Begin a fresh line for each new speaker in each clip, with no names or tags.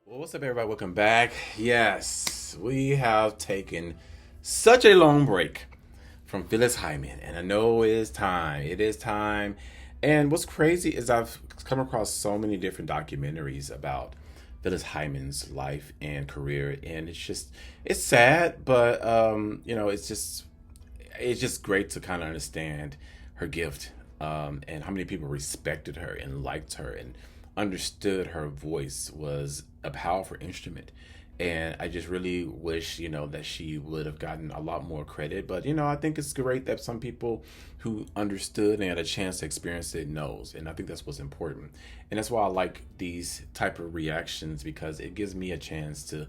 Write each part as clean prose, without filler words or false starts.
Well, what's up, everybody? Welcome back. Yes, we have taken such a long break from Phyllis Hyman, and I know it is time. It is time. And what's crazy is I've come across so many different documentaries about Phyllis Hyman's life and career, and it's sad, but it's just great to kind of understand her gift, and how many people respected her and liked her and understood her voice was a powerful instrument. And I just really wish, that she would have gotten a lot more credit. But, I think it's great that some people who understood and had a chance to experience it knows. And I think that's what's important. And that's why I like these type of reactions, because it gives me a chance to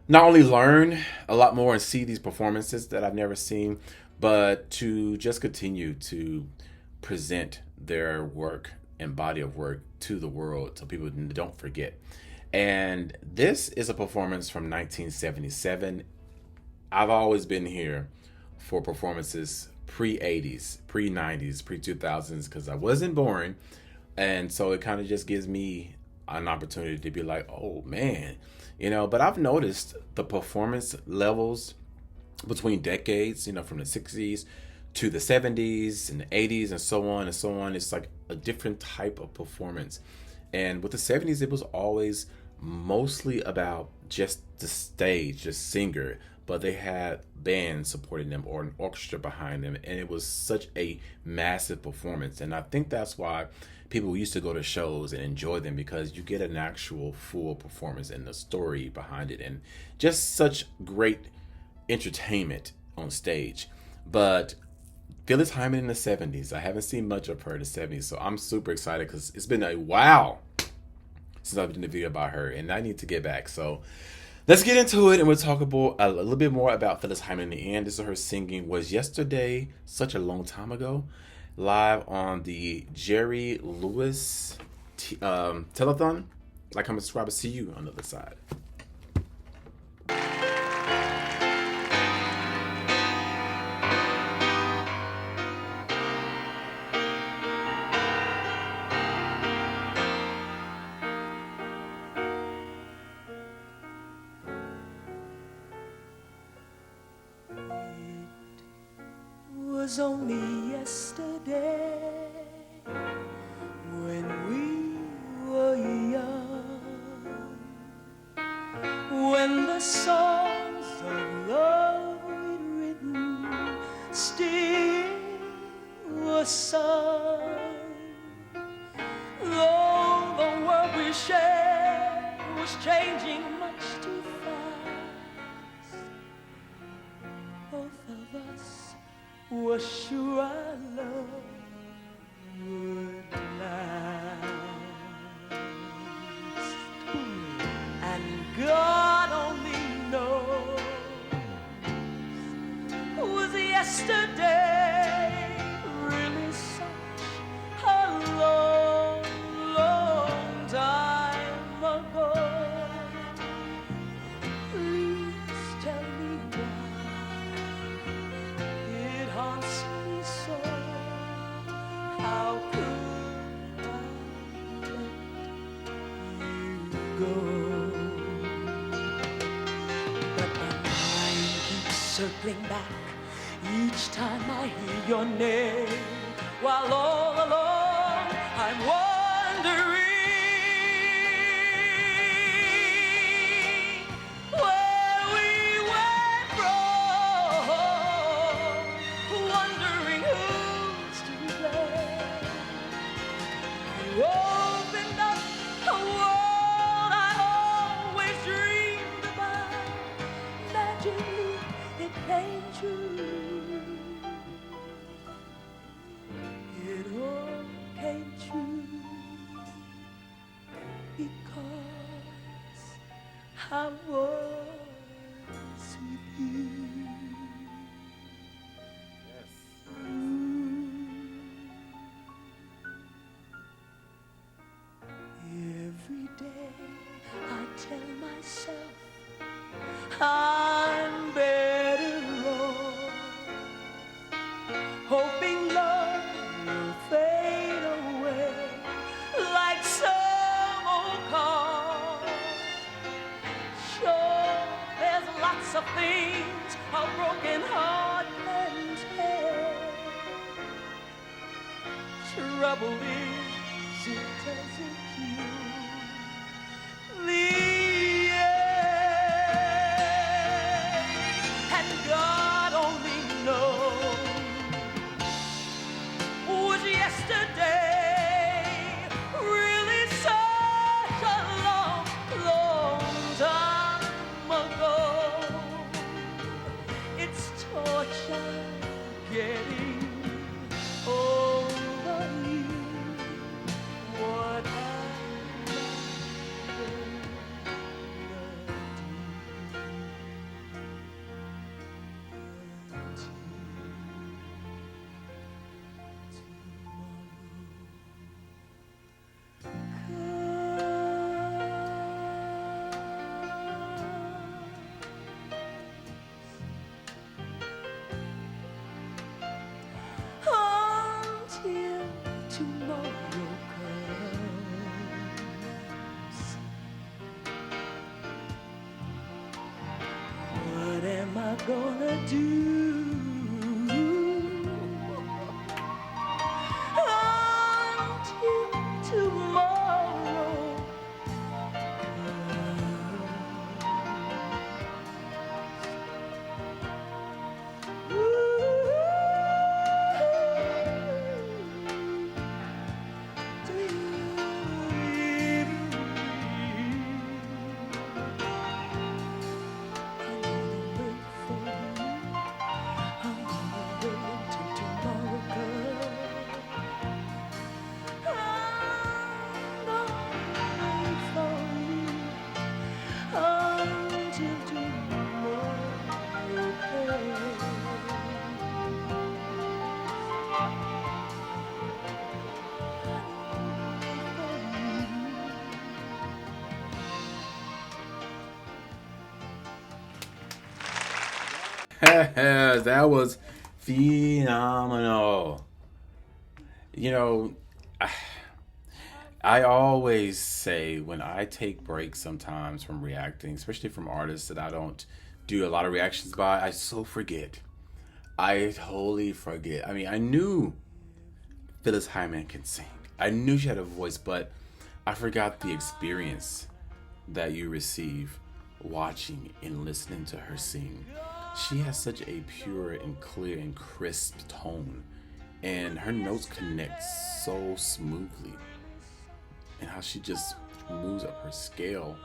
not only learn a lot more and see these performances that I've never seen, but to just continue to present their work and body of work to the world so people don't forget. And this is a performance from 1977. I've always been here for performances pre 80s, pre 90s, pre 2000s, because I wasn't born. And so it kind of just gives me an opportunity to be like, oh man, but I've noticed the performance levels between decades, from the 60s to the 70s and the 80s and so on and so on. It's like a different type of performance. And with the 70s, it was always mostly about just the stage, just singer, but they had bands supporting them or an orchestra behind them. And it was such a massive performance. And I think that's why people used to go to shows and enjoy them, because you get an actual full performance and the story behind it and just such great entertainment on stage. But Phyllis Hyman in the 70s, I haven't seen much of her in the 70s, so I'm super excited because it's been a while since I've done a video about her, and I need to get back. So let's get into it, and we'll talk about a little bit more about Phyllis Hyman in the end. This is her singing Was Yesterday, such a long time ago, live on the Jerry Lewis Telethon. Like, comment, subscribe, see you on the other side.
Was only yesterday when we were young, when the songs of love we'd written still were sung. Though the world we shared was changing much too fast, both of us was sure our love would last. And God only knows, was yesterday really such a long, long time ago? Please tell me why it haunts me so. How could I let you go? But my mind keeps circling back each time I hear your name, while all alone I'm wondering where we went wrong, wondering who's to blame. You opened up a world I always dreamed about. Magically, it came true. It all came true because I was with you. Every day I tell myself I'm better off, hoping love will fade away like some old car. broken heart can tell. Trouble is, it doesn't heal the ache, and God only knows. Was yesterday really such a long, long time ago? It's torture getting over you. What have until tomorrow comes? What am I gonna do until tomorrow
That was phenomenal. You know, I always say when I take breaks sometimes from reacting, especially from artists that I don't do a lot of reactions by, I so forget. I totally forget. I mean, I knew Phyllis Hyman can sing. I knew she had a voice, but I forgot the experience that you receive watching and listening to her sing. She has such a pure and clear and crisp tone, and her notes connect so smoothly, and how she just moves up her scale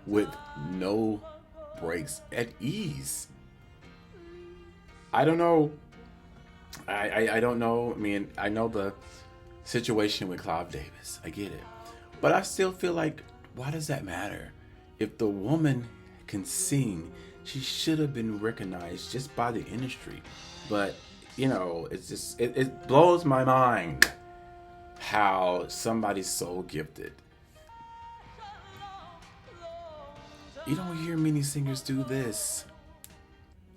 with no breaks at ease. I don't know. I don't know. I mean, I know the situation with Clive Davis. I get it. But I still feel like, why does that matter? If the woman can sing, she should have been recognized just by the industry. But, you know, it's just, it blows my mind how somebody's so gifted. You don't hear many singers do this.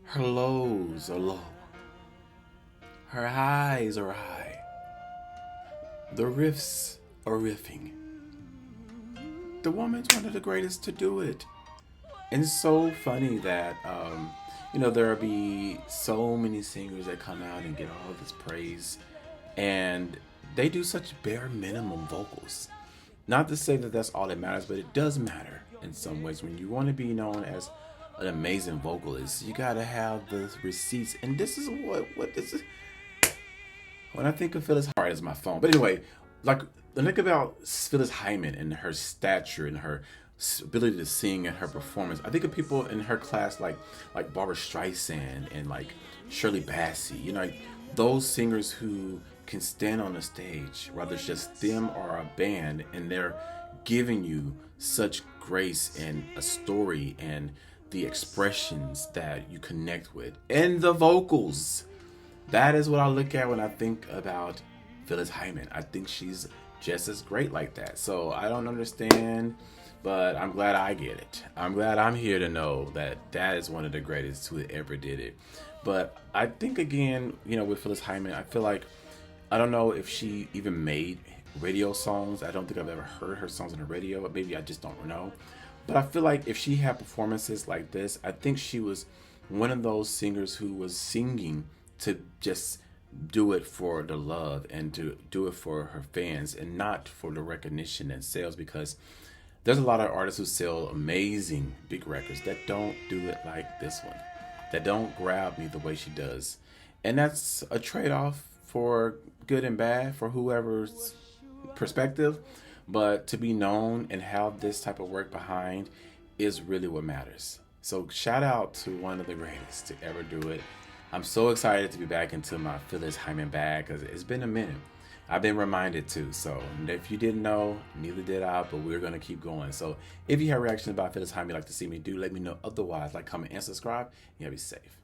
Her lows are low. Her highs are high. The riffs are riffing. The woman's one of the greatest to do it. And it's so funny that, you know, there'll be so many singers that come out and get all this praise, and they do such bare minimum vocals. Not to say that that's all that matters, but it does matter in some ways. When you want to be known as an amazing vocalist, you gotta have the receipts. And this is what this is. When I think of Phyllis Hyman, is my phone. But anyway, like, think about Phyllis Hyman and her stature and her ability to sing and her performance. I think of people in her class like Barbara Streisand and like Shirley Bassey. You know, like those singers who can stand on the stage, whether it's just them or a band, and they're giving you such grace and a story and the expressions that you connect with and the vocals. That is what I look at when I think about Phyllis Hyman. I think she's just as great like that. So I don't understand, but I'm glad I get it. I'm glad I'm here to know that that is one of the greatest who ever did it. But I think, again, you know, with Phyllis Hyman, I feel like, I don't know if she even made radio songs. I don't think I've ever heard her songs on the radio, but maybe I just don't know. But I feel like if she had performances like this, I think she was one of those singers who was singing to just do it for the love and to do it for her fans and not for the recognition and sales, because there's a lot of artists who sell amazing big records that don't do it like this one, that don't grab me the way she does. And that's a trade-off for good and bad for whoever's perspective. But to be known and have this type of work behind is really what matters. So shout out to one of the greatest to ever do it. I'm so excited to be back into my Phyllis Hyman bag because it's been a minute. I've been reminded too. So if you didn't know, neither did I, but we're going to keep going. So if you have reactions about Phyllis Hyman you'd like to see me do, let me know. Otherwise, like, comment, and subscribe. You gotta be safe.